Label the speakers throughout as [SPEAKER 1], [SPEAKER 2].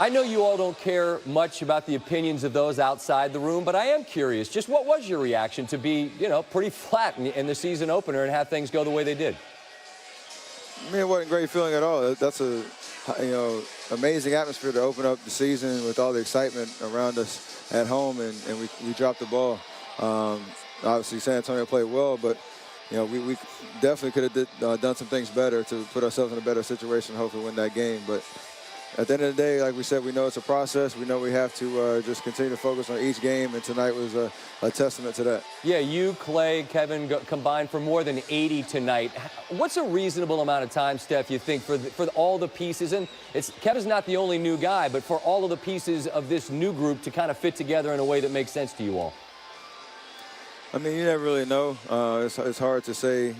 [SPEAKER 1] I know you all don't care much about the opinions of those outside the room, but I am curious. Just what was your reaction to be, pretty flat in the season opener and have things go the way they did?
[SPEAKER 2] I mean, it wasn't a great feeling at all. That's a, amazing atmosphere to open up the season with all the excitement around us at home, and we dropped the ball. Obviously, San Antonio played well, but we definitely could have done some things better to put ourselves in a better situation, hopefully win that game. But at the end of the day, like we said, we know it's a process. We know we have to just continue to focus on each game, and tonight was a testament to that. Yeah,
[SPEAKER 1] you, Clay, Kevin combined for more than 80 tonight. What's a reasonable amount of time, Steph, you think, for all the pieces? And Kevin's not the only new guy, but for all of the pieces of this new group to kind of fit together in a way that makes sense to you all?
[SPEAKER 2] I mean, you never really know. It's hard to say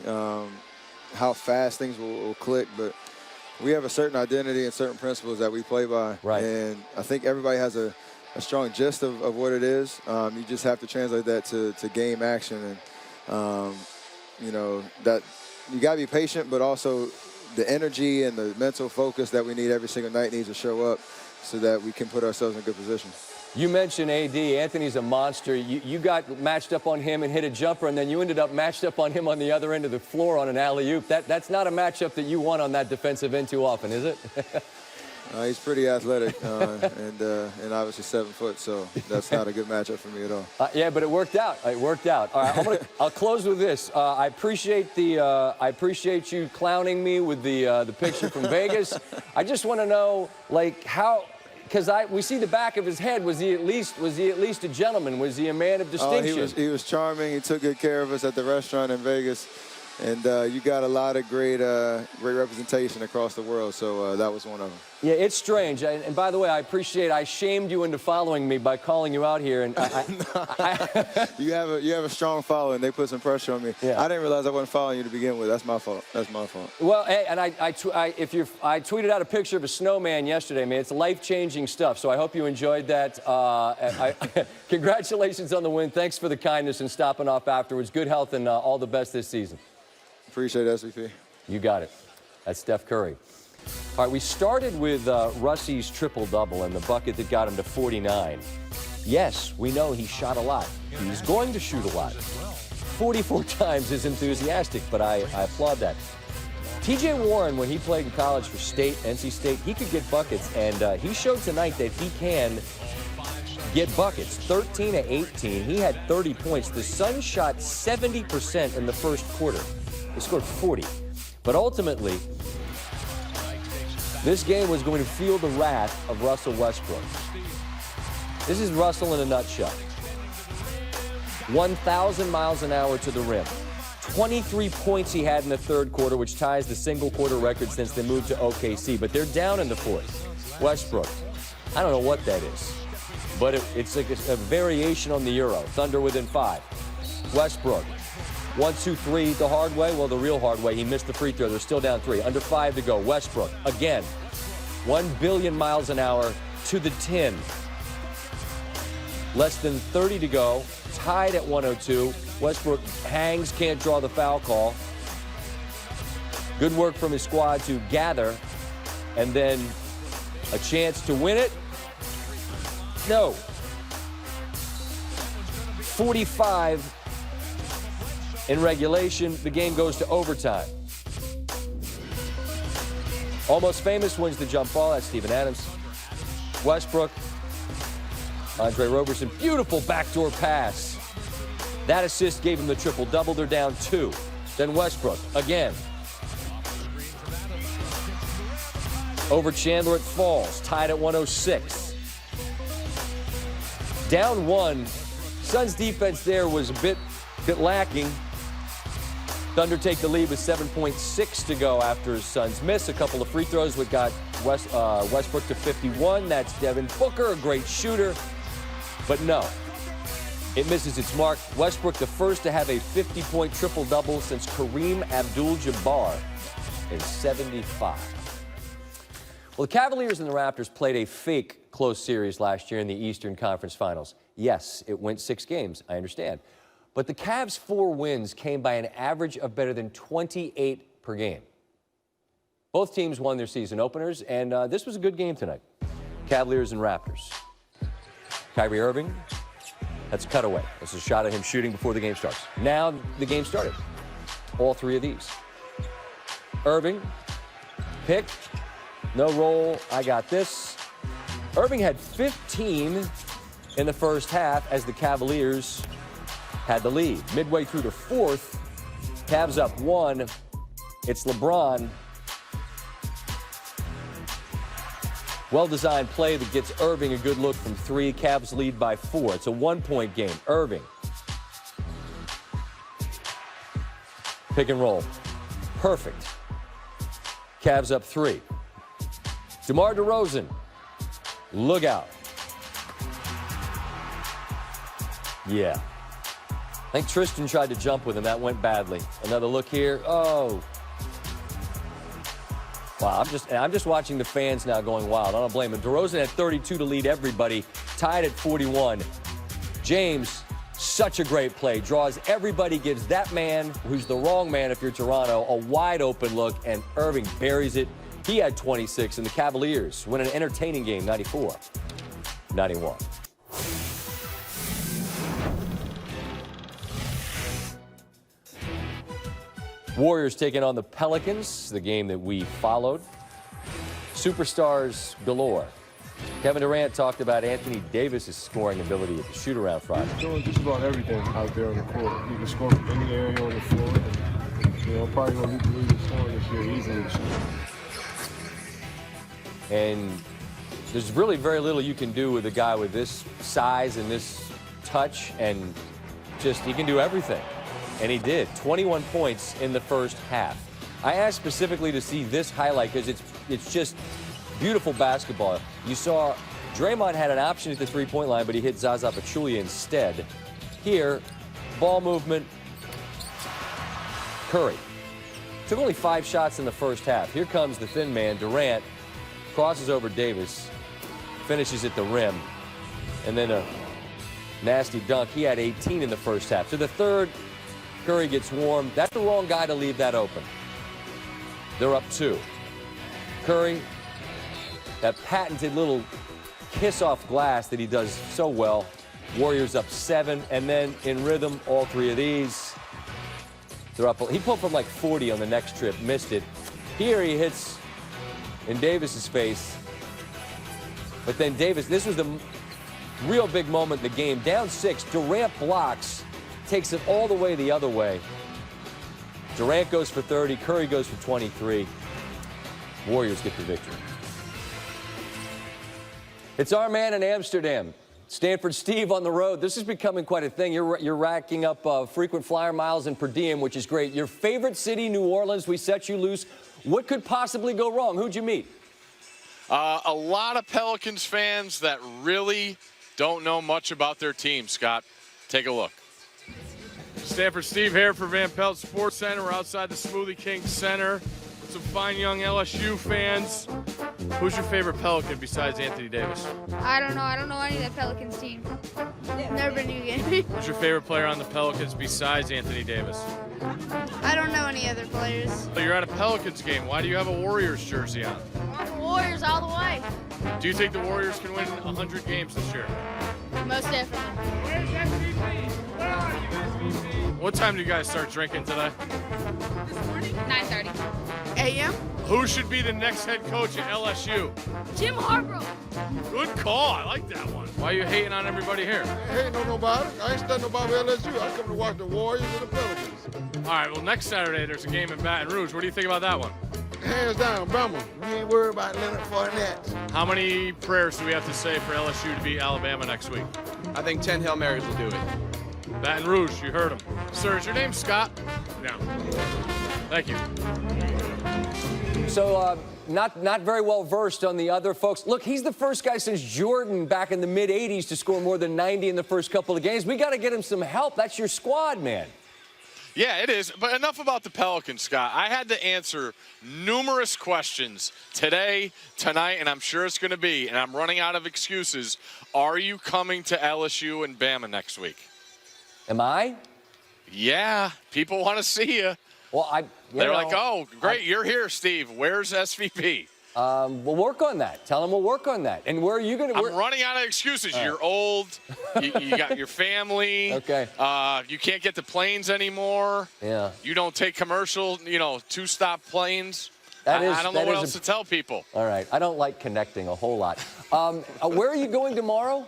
[SPEAKER 2] how fast things will click, but we have a certain identity and certain principles that we play by.
[SPEAKER 1] Right.
[SPEAKER 2] And I think everybody has a strong gist of what it is. You just have to translate that to game action. And, that you got to be patient, but also the energy and the mental focus that we need every single night needs to show up so that we can put ourselves in a good position.
[SPEAKER 1] You mentioned AD. Anthony's a monster. You got matched up on him and hit a jumper, and then you ended up matched up on him on the other end of the floor on an alley-oop. That's not a matchup that you want on that defensive end too often, is it?
[SPEAKER 2] He's pretty athletic and obviously 7 foot, so that's not a good matchup for me at all.
[SPEAKER 1] Yeah, but it worked out. It worked out. All right, I'll close with this. I appreciate you clowning me with the picture from Vegas. I just want to know, how. Because we see the back of his head. Was he at least a gentleman? Was he a man of distinction?
[SPEAKER 2] He was charming. He took good care of us at the restaurant in Vegas, and you got a lot of great representation across the world. So that was one of them.
[SPEAKER 1] Yeah, it's strange. And by the way, I shamed you into following me by calling you out here. And
[SPEAKER 2] you have a strong following. They put some pressure on me.
[SPEAKER 1] Yeah.
[SPEAKER 2] I didn't realize I wasn't following you to begin with. That's my fault. That's my fault.
[SPEAKER 1] Well, hey, and I tweeted out a picture of a snowman yesterday, man. It's life-changing stuff. So I hope you enjoyed that. Congratulations on the win. Thanks for the kindness and stopping off afterwards. Good health and all the best this season.
[SPEAKER 2] Appreciate it, SVP.
[SPEAKER 1] You got it. That's Steph Curry. All right, we started with Russie's triple-double and the bucket that got him to 49. Yes, we know he shot a lot. He's going to shoot a lot. 44 times is enthusiastic, but I applaud that. T.J. Warren, when he played in college for NC State, he could get buckets, and he showed tonight that he can get buckets. 13 to 18. He had 30 points. The Suns shot 70% in the first quarter. They scored 40. But ultimately, this game was going to feel the wrath of Russell Westbrook. This is Russell in a nutshell. 1,000 miles an hour to the rim. 23 points he had in the third quarter, which ties the single-quarter record since they moved to OKC. But they're down in the fourth. Westbrook, I don't know what that is, but it's like a variation on the Euro. Thunder within 5. Westbrook. 1, 2, 3 the hard way. Well, the real hard way. He missed the free throw. They're still down 3. Under 5 to go. Westbrook again. 1 billion miles an hour to the 10. Less than 30 to go. Tied at 102. Westbrook hangs, can't draw the foul call. Good work from his squad to gather. And then a chance to win it. No. 45. In regulation, the game goes to overtime. Almost Famous wins the jump ball. That's Steven Adams. Westbrook. Andre Roberson. Beautiful backdoor pass. That assist gave him the triple-double. They're down 2. Then Westbrook again. Over Chandler, it falls. Tied at 106. Down 1. Suns defense there was a bit lacking. Thunder take the lead with 7.6 to go after Suns miss a couple of free throws. We got Westbrook to 51. That's Devin Booker, a great shooter. But no, it misses its mark. Westbrook, the first to have a 50-point triple-double since Kareem Abdul-Jabbar in 75. Well, the Cavaliers and the Raptors played a fake close series last year in the Eastern Conference Finals. Yes, it went 6 games, I understand. But the Cavs' 4 wins came by an average of better than 28 per game. Both teams won their season openers, and this was a good game tonight. Cavaliers and Raptors. Kyrie Irving, that's a cutaway. This is a shot of him shooting before the game starts. Now the game started. All three of these. Irving, pick, no roll, I got this. Irving had 15 in the first half as the Cavaliers had the lead. Midway through the fourth, Cavs up 1. It's LeBron. Well-designed play that gets Irving a good look from 3. Cavs lead by 4. It's a 1-point game. Irving. Pick and roll. Perfect. Cavs up 3. DeMar DeRozan. Look out. Yeah. I think Tristan tried to jump with him. That went badly. Another look here. Oh. Wow, I'm just watching the fans now going wild. I don't blame him. DeRozan had 32 to lead everybody, tied at 41. James, such a great play. Draws everybody, gives that man, who's the wrong man if you're Toronto, a wide open look, and Irving buries it. He had 26, and the Cavaliers win an entertaining game, 94-91. Warriors taking on the Pelicans, the game that we followed. Superstars galore. Kevin Durant talked about Anthony Davis' scoring ability at the shoot-around Friday.
[SPEAKER 3] He's doing just about everything out there on the court. He can score from any area on the floor. And, probably going to lead the scoring this year easily.
[SPEAKER 1] And there's really very little you can do with a guy with this size and this touch, and just he can do everything. And he did. 21 points in the first half. I asked specifically to see this highlight because it's just beautiful basketball. You saw Draymond had an option at the three-point line, but he hit Zaza Pachulia instead. Here, ball movement, Curry. Took only 5 shots in the first half. Here comes the thin man, Durant, crosses over Davis, finishes at the rim, and then a nasty dunk. He had 18 in the first half. So the third, Curry gets warm. That's the wrong guy to leave that open. They're up 2. Curry, that patented little kiss off glass that he does so well. Warriors up 7, and then in rhythm, all 3 of these. They're up. He pulled from like 40 on the next trip, missed it. Here he hits in Davis's face. But then Davis, this was the real big moment in the game. Down 6, Durant blocks. Takes it all the way the other way. Durant goes for 30. Curry goes for 23. Warriors get the victory. It's our man in Amsterdam. Stanford Steve on the road. This is becoming quite a thing. You're racking up frequent flyer miles and per diem, which is great. Your favorite city, New Orleans, we set you loose. What could possibly go wrong? Who'd you meet?
[SPEAKER 4] A lot of Pelicans fans that really don't know much about their team, Scott. Take a look.
[SPEAKER 3] Stanford Steve here for Van Pelt Sports Center. We're outside the Smoothie King Center with some fine young LSU fans. Who's your favorite Pelican besides Anthony Davis?
[SPEAKER 5] I don't know. I don't know any of the Pelicans team. Never been to a game.
[SPEAKER 3] Who's your favorite player on the Pelicans besides Anthony Davis?
[SPEAKER 5] I don't know any other players.
[SPEAKER 3] So you're at a Pelicans game. Why do you have a Warriors jersey on?
[SPEAKER 5] I want the Warriors all the way.
[SPEAKER 3] Do you think the Warriors can win 100 games this year?
[SPEAKER 5] Most definitely.
[SPEAKER 3] Where's MVP? Where are you, MVP? What time do you guys start drinking today?
[SPEAKER 5] This morning, 9:30 a.m.
[SPEAKER 3] Who should be the next head coach at LSU?
[SPEAKER 5] Jim Harbaugh.
[SPEAKER 3] Good call. I like that one. Why are you hating on everybody here?
[SPEAKER 6] I ain't know nobody. I ain't studying nobody at LSU. I come to watch the Warriors and the Pelicans.
[SPEAKER 3] All right, well, next Saturday there's a game in Baton Rouge. What do you think about that one?
[SPEAKER 6] Hands down, Bama. We ain't worried about Leonard Fournette.
[SPEAKER 3] How many prayers do we have to say for LSU to beat Alabama next week?
[SPEAKER 7] I think 10 Hail Marys will do it.
[SPEAKER 3] Baton Rouge, you heard him. Sir, is your name Scott? No. Thank you.
[SPEAKER 1] So not very well versed on the other folks. Look, he's the first guy since Jordan back in the mid-'80s to score more than 90 in the first couple of games. We got to get him some help. That's your squad, man.
[SPEAKER 4] Yeah, it is. But enough about the Pelicans, Scott. I had to answer numerous questions today, tonight, and I'm sure it's going to be, and I'm running out of excuses. Are you coming to LSU and Bama next week?
[SPEAKER 1] Am I?
[SPEAKER 4] Yeah, people want to see you.
[SPEAKER 1] Well,
[SPEAKER 4] They're like, oh, great, you're here, Steve. Where's SVP?
[SPEAKER 1] We'll work on that. Tell him we'll work on that. And where are you going to?
[SPEAKER 4] I'm running out of excuses. You're old. You got your family.
[SPEAKER 1] Okay.
[SPEAKER 4] You can't get the planes anymore.
[SPEAKER 1] Yeah.
[SPEAKER 4] You don't take commercial, two-stop planes.
[SPEAKER 1] I
[SPEAKER 4] don't know what else to tell people.
[SPEAKER 1] All right. I don't like connecting a whole lot. Where are you going tomorrow?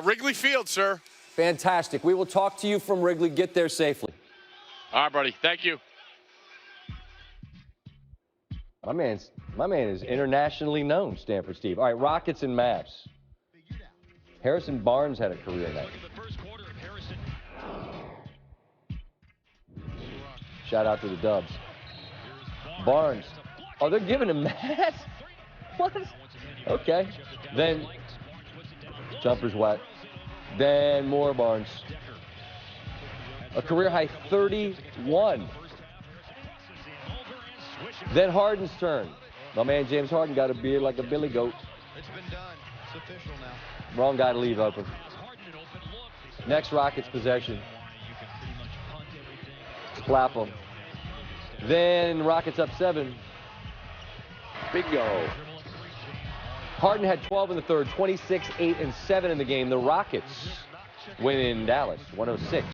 [SPEAKER 4] Wrigley Field, sir.
[SPEAKER 1] Fantastic. We will talk to you from Wrigley. Get there safely.
[SPEAKER 4] All right, buddy. Thank you.
[SPEAKER 1] My man is internationally known, Stanford Steve. All right, Rockets and Mavs. Harrison Barnes had a career night. Shout out to the Dubs. Barnes. Oh, they're giving him that? What? Okay. Then jumper's wet. Then more Barnes. A career high 31. Then Harden's turn. My man James Harden got a beard like a billy goat.
[SPEAKER 8] It's been done. It's official now.
[SPEAKER 1] Wrong guy to leave open. Next Rockets possession. Slap him. Then Rockets up 7. Bingo. Harden had 12 in the third, 26, 8, and 7 in the game. The Rockets win in Dallas, 106.